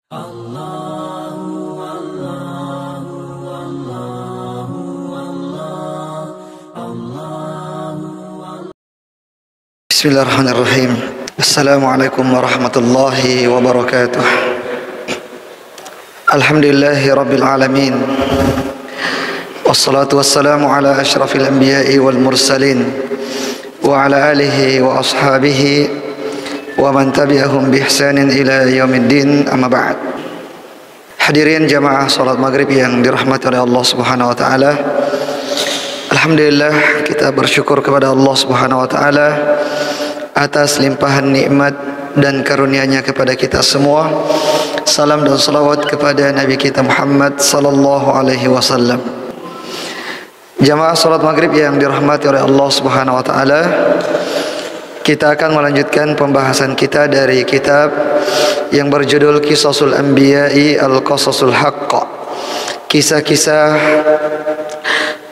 Bismillahirrahmanirrahim. Assalamualaikum warahmatullahi wabarakatuh. Alhamdulillahi rabbil alamin. Wassalatu wassalamu ala asyrafil anbiya'i wal mursalin wa ala alihi wa ashabihi wa man tabi'ahum bi ihsanin ila yaumiddin, amma ba'd. Hadirin jamaah salat maghrib yang dirahmati oleh Allah Subhanahu wa taala. Alhamdulillah, kita bersyukur kepada Allah Subhanahu wa taala atas limpahan nikmat dan karunia-Nya kepada kita semua. Salam dan salawat kepada Nabi kita Muhammad sallallahu alaihi wasallam. Jamaah salat maghrib yang dirahmati oleh Allah Subhanahu wa taala, kita akan melanjutkan pembahasan kita dari kitab yang berjudul Qisasul Anbiya'i Al-Qasasul Haqq. Kisah-kisah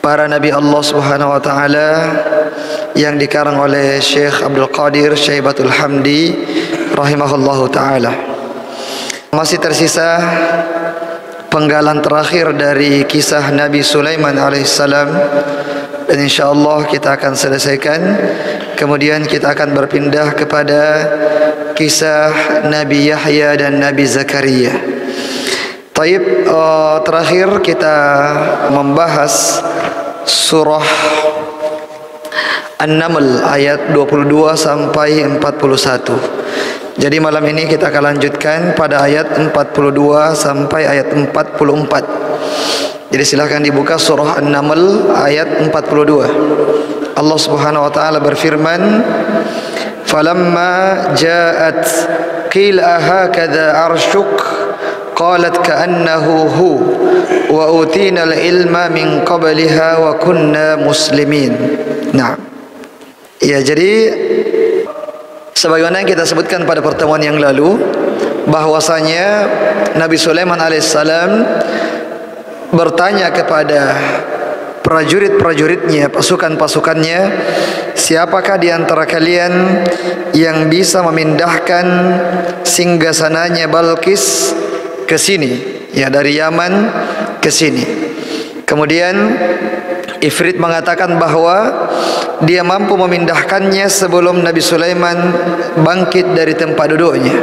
para nabi Allah Subhanahu wa taala yang dikarang oleh Syekh Abdul Qadir Syaibatul Hamdi rahimahullahu taala. Masih tersisa penggalan terakhir dari kisah Nabi Sulaiman alaihissalam, dan insyaallah kita akan selesaikan. Kemudian kita akan berpindah kepada kisah Nabi Yahya dan Nabi Zakaria. Taib, terakhir kita membahas surah An-Naml ayat 22 sampai 41. Jadi malam ini kita akan lanjutkan pada ayat 42 sampai ayat 44. Jadi silakan dibuka surah An-Naml ayat 42. Allah Subhanahu wa taala berfirman, "Falamma ja'at qila hakadha arshuk qalat ka'annahu hu wa utina al-ilma min qabliha wa kunna muslimin." Nah, ya, jadi sebagaimana yang kita sebutkan pada pertemuan yang lalu, bahwasanya Nabi Sulaiman alaihissalam bertanya kepada prajurit-prajuritnya, pasukan-pasukannya, siapakah di antara kalian yang bisa memindahkan singgasananya Balqis ke sini, ya, dari Yaman ke sini. Kemudian Ifrit mengatakan bahwa dia mampu memindahkannya sebelum Nabi Sulaiman bangkit dari tempat duduknya.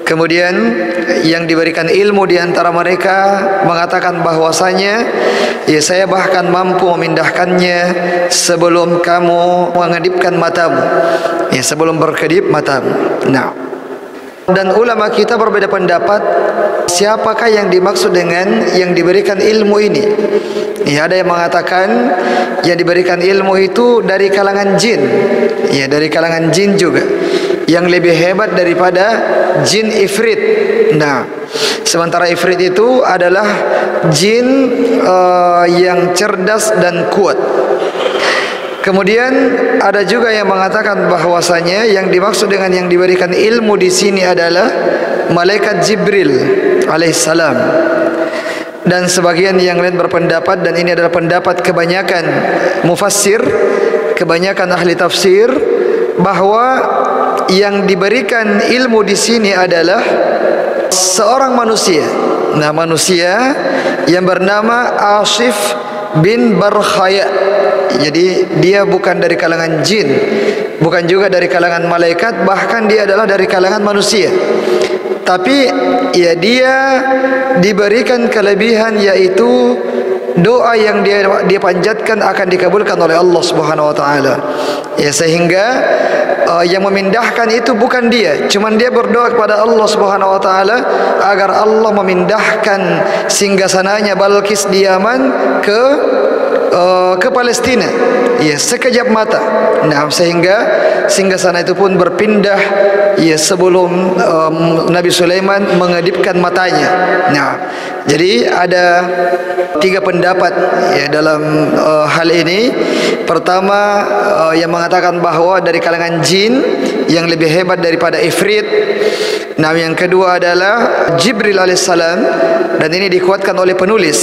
Kemudian yang diberikan ilmu di antara mereka mengatakan bahwasanya, ya, saya bahkan mampu memindahkannya sebelum kamu mengedipkan matamu, ya, sebelum berkedip matamu. Nah, dan ulama kita berbeda pendapat siapakah yang dimaksud dengan yang diberikan ilmu ini. Ya, ada yang mengatakan yang diberikan ilmu itu dari kalangan jin, ya, dari kalangan jin juga, yang lebih hebat daripada jin Ifrit. Nah, sementara Ifrit itu adalah jin yang cerdas dan kuat. Kemudian ada juga yang mengatakan bahwasanya yang dimaksud dengan yang diberikan ilmu di sini adalah malaikat Jibril alaihissalam. Dan sebagian yang lain berpendapat, dan ini adalah pendapat kebanyakan mufassir, kebanyakan ahli tafsir, bahwa yang diberikan ilmu di sini adalah seorang manusia. Nah, manusia yang bernama Asif bin Barkhaya. Jadi dia bukan dari kalangan jin, bukan juga dari kalangan malaikat, bahkan dia adalah dari kalangan manusia. Tapi ya, dia diberikan kelebihan, yaitu doa yang dia panjatkan akan dikabulkan oleh Allah Subhanahu wa taala. Ya, sehingga yang memindahkan itu bukan dia, cuman dia berdoa kepada Allah Subhanahu wa taala agar Allah memindahkan singgasananya Balqis di Yaman ke Palestina, ya, sekejap mata. Nah, sehingga singgasana itu pun berpindah, ya, sebelum Nabi Sulaiman mengedipkan matanya. Nah, jadi ada tiga pendapat, ya, dalam hal ini. Pertama, yang mengatakan bahwa dari kalangan jin yang lebih hebat daripada Ifrit. Nah, yang kedua adalah Jibril alaihissalam, dan ini dikuatkan oleh penulis.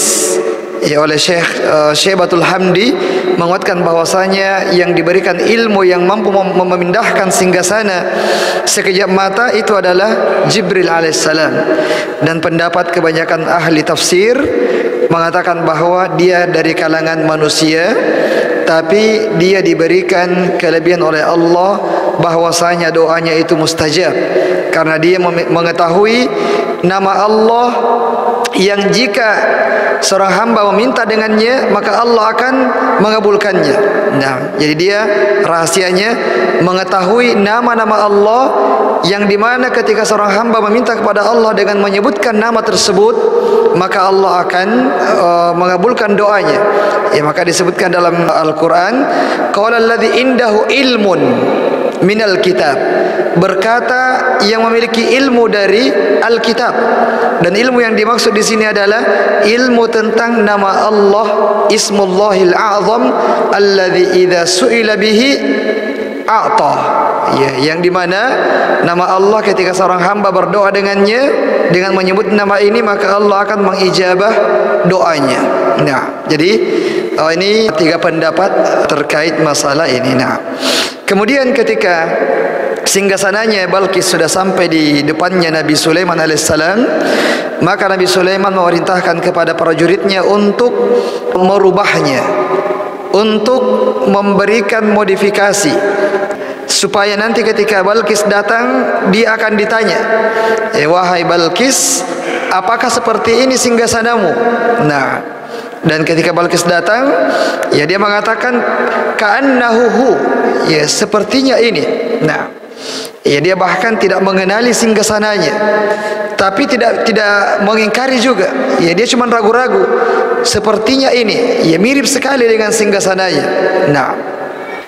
ya oleh Syekh Syaibatul Hamdi menguatkan bahwasanya yang diberikan ilmu yang mampu memindahkan singgasana sekejap mata itu adalah Jibril alaihissalam. Dan pendapat kebanyakan ahli tafsir mengatakan bahwa dia dari kalangan manusia, tapi dia diberikan kelebihan oleh Allah bahwasanya doanya itu mustajab, karena dia mengetahui nama Allah yang jika seorang hamba meminta dengannya maka Allah akan mengabulkannya. Nah, jadi dia rahasianya mengetahui nama-nama Allah yang dimana ketika seorang hamba meminta kepada Allah dengan menyebutkan nama tersebut maka Allah akan mengabulkan doanya. Ya, maka disebutkan dalam Al-Quran, qala alladzi indahu ilmun minal kitab, berkata yang memiliki ilmu dari Alkitab. Dan ilmu yang dimaksud di sini adalah ilmu tentang nama Allah, Ismullahil A'zam alladzi idza su'ila bihi a'ta. Ya, yang dimana nama Allah ketika seorang hamba berdoa dengannya, dengan menyebut nama ini maka Allah akan mengijabah doanya. Nah, jadi ini 3 pendapat terkait masalah ini. Nah, kemudian ketika singgasananya Balqis sudah sampai di depannya Nabi Sulaiman alaihissalam, maka Nabi Sulaiman memerintahkan kepada prajuritnya untuk merubahnya, untuk memberikan modifikasi, supaya nanti ketika Balqis datang dia akan ditanya, wahai Balqis, apakah seperti ini singgasanamu? Nah, dan ketika Balqis datang, ya dia mengatakan ka'annahu, ya sepertinya ini. Nah, ya dia bahkan tidak mengenali singgasananya, tapi tidak mengingkari juga. Ya dia cuma ragu-ragu, sepertinya ini, ya mirip sekali dengan singgasananya. Nah,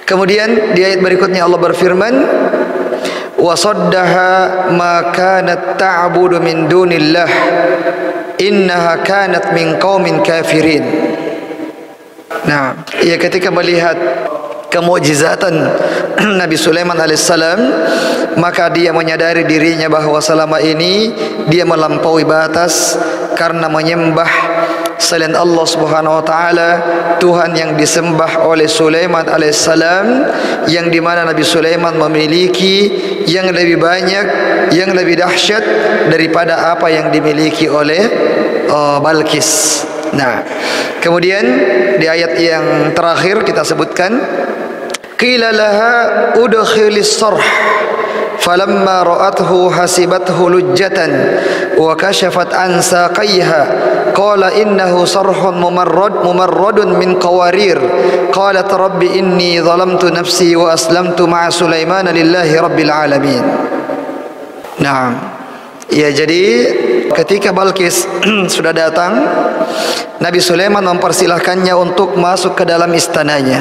kemudian di ayat berikutnya Allah berfirman, wa saddaha ma kanat ta'budu min dunillah innaha kanat min qaumin kafirin. Nah, ya ketika melihat kemukjizatan Nabi Sulaiman alaihissalam, maka dia menyadari dirinya bahwa selama ini dia melampaui batas karena menyembah selain Allah Subhanahu wa taala, Tuhan yang disembah oleh Sulaiman alaihissalam, yang dimana Nabi Sulaiman memiliki yang lebih banyak, yang lebih dahsyat daripada apa yang dimiliki oleh Balqis. Nah, kemudian di ayat yang terakhir kita sebutkan, qila laha udkhilis sarh falamma ra'athu hasibathu lujjatan wa kashafat an saqaiha qala innahu sarhun mumarradun min qawarir qalat rabbi inni zalamtu nafsi wa aslamtu ma'a Sulaimana lillahi rabbil alamin. Nah, ya jadi ketika Balqis sudah datang, Nabi Sulaiman mempersilahkannya untuk masuk ke dalam istananya.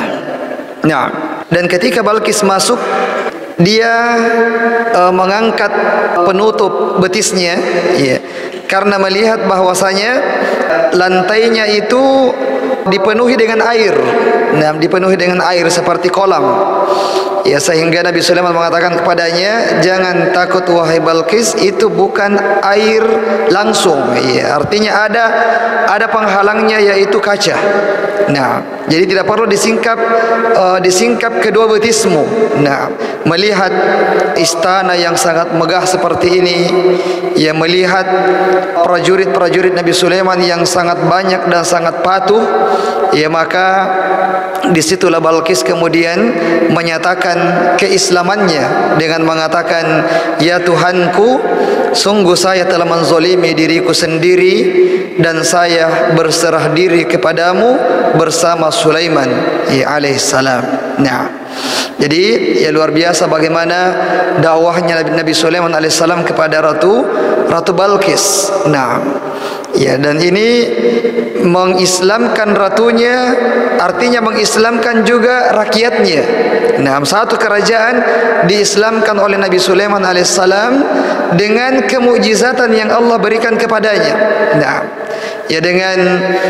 Nah, dan ketika Balqis masuk, dia mengangkat penutup betisnya, ya, karena melihat bahwasanya lantainya itu dipenuhi dengan air. Nah, dipenuhi dengan air seperti kolam. Ya, sehingga Nabi Sulaiman mengatakan kepadanya, jangan takut wahai Balqis, itu bukan air langsung. Ya, artinya ada penghalangnya, yaitu kaca. Nah, jadi tidak perlu disingkap kedua betismu. Nah, melihat istana yang sangat megah seperti ini, ya, melihat prajurit-prajurit Nabi Sulaiman yang sangat banyak dan sangat patuh, ya, maka disitulah Balqis kemudian menyatakan keislamannya dengan mengatakan, ya Tuhanku, sungguh saya telah menzalimi diriku sendiri dan saya berserah diri kepadamu bersama Sulaiman alaihissalam. Nah, jadi ya luar biasa bagaimana dakwahnya Nabi Sulaiman alaihissalam kepada Ratu Balqis. Nah, ya, dan ini mengislamkan ratunya, artinya mengislamkan juga rakyatnya. Nah, satu kerajaan diislamkan oleh Nabi Sulaiman alaihissalam dengan kemukjizatan yang Allah berikan kepadanya. Nah, ya dengan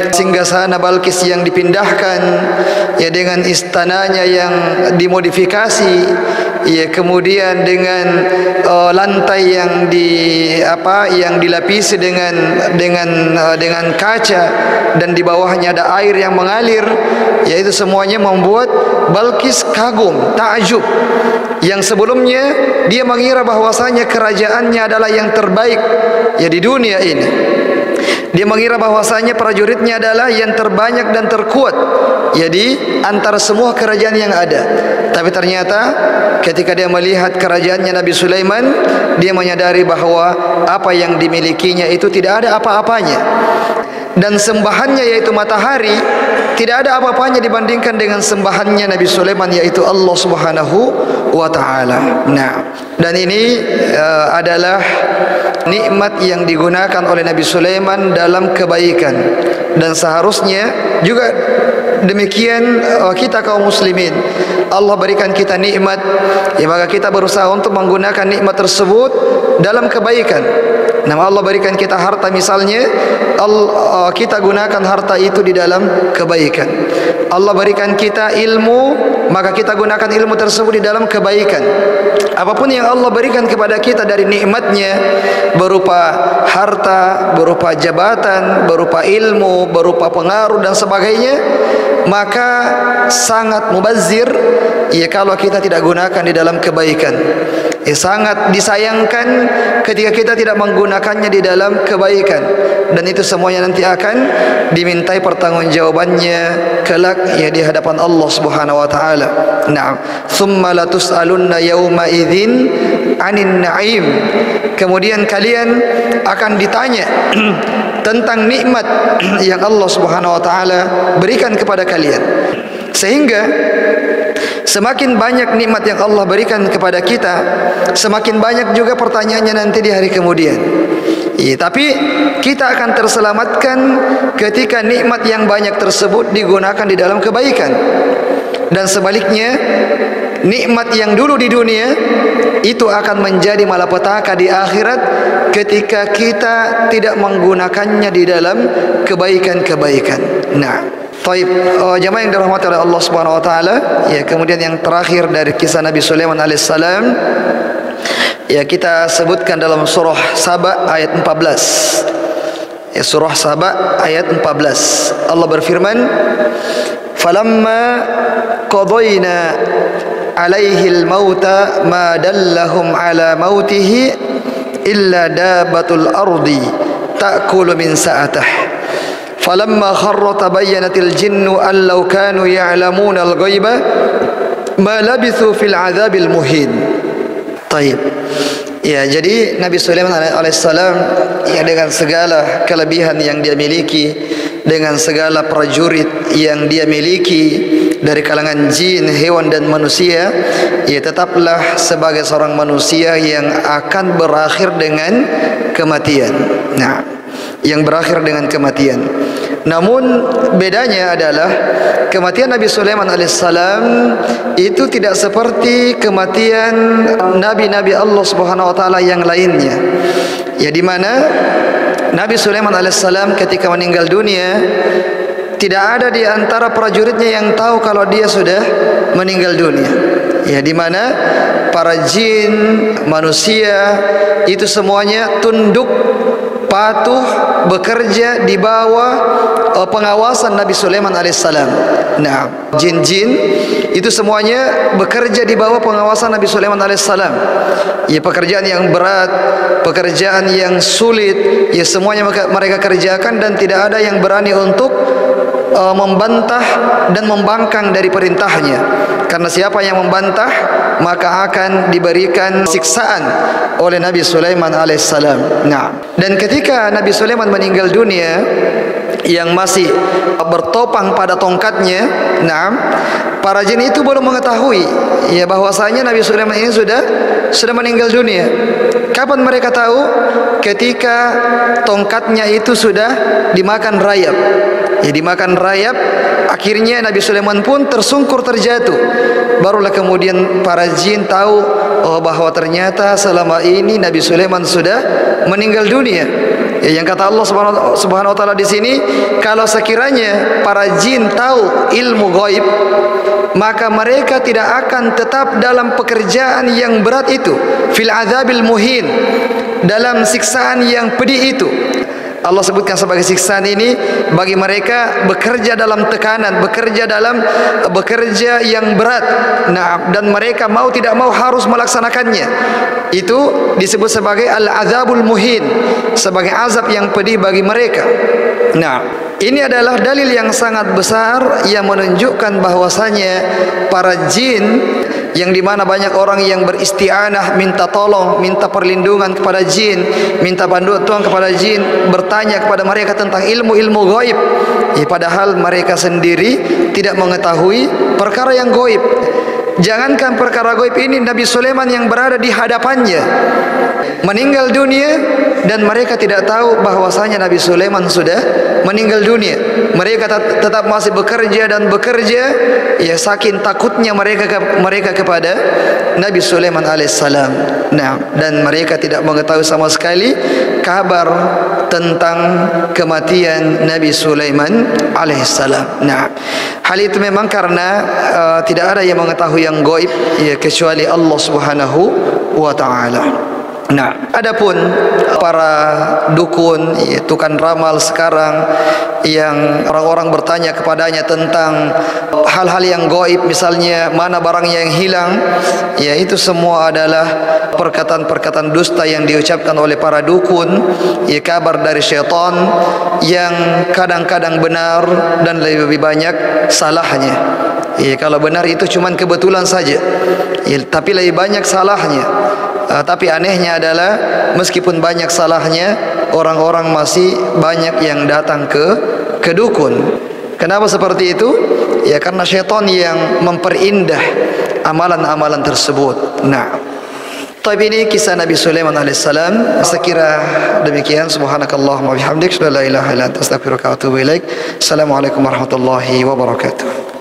singgasana Balqis yang dipindahkan, ya dengan istananya yang dimodifikasi, ya, kemudian dengan lantai yang dilapisi dengan kaca, dan di bawahnya ada air yang mengalir, yaitu semuanya membuat Balqis kagum, takjub. Yang sebelumnya dia mengira bahwasanya kerajaannya adalah yang terbaik ya di dunia ini. Dia mengira bahwasanya prajuritnya adalah yang terbanyak dan terkuat ya di antara semua kerajaan yang ada. Tapi ternyata ketika dia melihat kerajaannya Nabi Sulaiman, dia menyadari bahwa apa yang dimilikinya itu tidak ada apa-apanya. Dan sembahannya yaitu matahari tidak ada apa-apanya dibandingkan dengan sembahannya Nabi Sulaiman, yaitu Allah Subhanahu wa taala. Nah, dan ini adalah nikmat yang digunakan oleh Nabi Sulaiman dalam kebaikan, dan seharusnya juga demikian kita kaum muslimin. Allah berikan kita nikmat, ya maka kita berusaha untuk menggunakan nikmat tersebut dalam kebaikan. Nah, Allah berikan kita harta misalnya, kita gunakan harta itu di dalam kebaikan. Allah berikan kita ilmu, maka kita gunakan ilmu tersebut di dalam kebaikan. Apapun yang Allah berikan kepada kita dari nikmatnya, berupa harta, berupa jabatan, berupa ilmu, berupa pengaruh dan sebagainya, maka sangat mubazir ya kalau kita tidak gunakan di dalam kebaikan. Sangat disayangkan ketika kita tidak menggunakannya di dalam kebaikan, dan itu semuanya nanti akan dimintai pertanggungjawabannya kelak ya di hadapan Allah Subhanahu wa taala. Naam, tsumma latus'alunna yauma idzin 'anin na'im. Kemudian kalian akan ditanya tentang nikmat yang Allah Subhanahu wa taala berikan kepada kalian. Sehingga semakin banyak nikmat yang Allah berikan kepada kita, semakin banyak juga pertanyaannya nanti di hari kemudian. Tapi kita akan terselamatkan ketika nikmat yang banyak tersebut digunakan di dalam kebaikan. Dan sebaliknya, nikmat yang dulu di dunia itu akan menjadi malapetaka di akhirat ketika kita tidak menggunakannya di dalam kebaikan-kebaikan. Nah, taib, jamaah yang dirahmati oleh Allah Subhanahu wa taala, ya, kemudian yang terakhir dari kisah Nabi Sulaiman alaihissalam, ya, kita sebutkan dalam surah Saba ayat 14. Ya, surah Saba ayat 14. Allah berfirman, "Falamma qadayna 'alaihi al-mauta ma dallahum 'ala mautihi illa dabatul ardi ta'kulu min sa'atihi." Falamma kharra tabayyanatil jinnu an law kanu ya'lamuna al-ghaiba ma labithu fil 'adzabil muhin. Taib. Ya, jadi Nabi Sulaiman alaihissalam ya, dengan segala kelebihan yang dia miliki, dengan segala prajurit yang dia miliki dari kalangan jin, hewan dan manusia, ya tetaplah sebagai seorang manusia yang akan berakhir dengan kematian. Nah, yang berakhir dengan kematian. Namun bedanya adalah kematian Nabi Sulaiman alaihissalam itu tidak seperti kematian nabi-nabi Allah Subhanahu wa taala yang lainnya. Ya, di mana Nabi Sulaiman alaihissalam ketika meninggal dunia, tidak ada di antara prajuritnya yang tahu kalau dia sudah meninggal dunia. Ya, di mana para jin, manusia itu semuanya tunduk, patuh, bekerja di bawah pengawasan Nabi Sulaiman alaihissalam. Nah, jin-jin itu semuanya bekerja di bawah pengawasan Nabi Sulaiman alaihissalam. Ya, pekerjaan yang berat, pekerjaan yang sulit, ya semuanya mereka kerjakan, dan tidak ada yang berani untuk membantah dan membangkang dari perintahnya. Karena siapa yang membantah, maka akan diberikan siksaan oleh Nabi Sulaiman alaihissalam. Nah, dan ketika Nabi Sulaiman meninggal dunia, yang masih bertopang pada tongkatnya, nah, para jin itu belum mengetahui ya bahwasanya Nabi Sulaiman ini sudah meninggal dunia. Kapan mereka tahu? Ketika tongkatnya itu sudah dimakan rayap. Ya, dimakan rayap, akhirnya Nabi Sulaiman pun tersungkur, terjatuh. Barulah kemudian para jin tahu bahwa ternyata selama ini Nabi Sulaiman sudah meninggal dunia. Yang kata Allah Subhanahu wa taala di sini, kalau sekiranya para jin tahu ilmu gaib, maka mereka tidak akan tetap dalam pekerjaan yang berat itu, fil azabil muhin, dalam siksaan yang pedih itu. Allah sebutkan sebagai siksaan ini bagi mereka bekerja dalam tekanan, bekerja yang berat. Nah, dan mereka mau tidak mau harus melaksanakannya. Itu disebut sebagai al-azabul muhin, sebagai azab yang pedih bagi mereka. Nah, ini adalah dalil yang sangat besar yang menunjukkan bahwasanya para jin, yang dimana banyak orang yang beristi'anah, minta tolong, minta perlindungan kepada jin, minta bantuan kepada jin, bertanya kepada mereka tentang ilmu-ilmu gaib, padahal mereka sendiri tidak mengetahui perkara yang gaib. Jangankan perkara gaib ini, Nabi Sulaiman yang berada di hadapannya meninggal dunia dan mereka tidak tahu bahwasanya Nabi Sulaiman sudah meninggal dunia. Mereka tetap masih bekerja dan bekerja, ya saking takutnya mereka kepada Nabi Sulaiman alaihissalam. Nah, dan mereka tidak mengetahui sama sekali kabar tentang kematian Nabi Sulaiman alaihissalam. Nah, hal itu memang karena tidak ada yang mengetahui yang gaib, ya, kecuali Allah Subhanahu wa taala. Nah, adapun para dukun, ya, tukang ramal sekarang yang orang-orang bertanya kepadanya tentang hal-hal yang gaib, misalnya mana barangnya yang hilang, ya itu semua adalah perkataan-perkataan dusta yang diucapkan oleh para dukun, ya, kabar dari syaitan yang kadang-kadang benar dan lebih banyak salahnya. Ya, kalau benar itu cuma kebetulan saja, ya, tapi lebih banyak salahnya. Tapi anehnya adalah meskipun banyak salahnya, orang-orang masih banyak yang datang ke dukun. Kenapa seperti itu? Ya karena syaitan yang memperindah amalan-amalan tersebut. Nah, tapi ini kisah Nabi Sulaiman alaihissalam. Sekira demikian, subhanakallahumma wa bihamdik, la ilaha illa anta, astaghfiruka wa atubu ilaik. Assalamualaikum warahmatullahi wabarakatuh.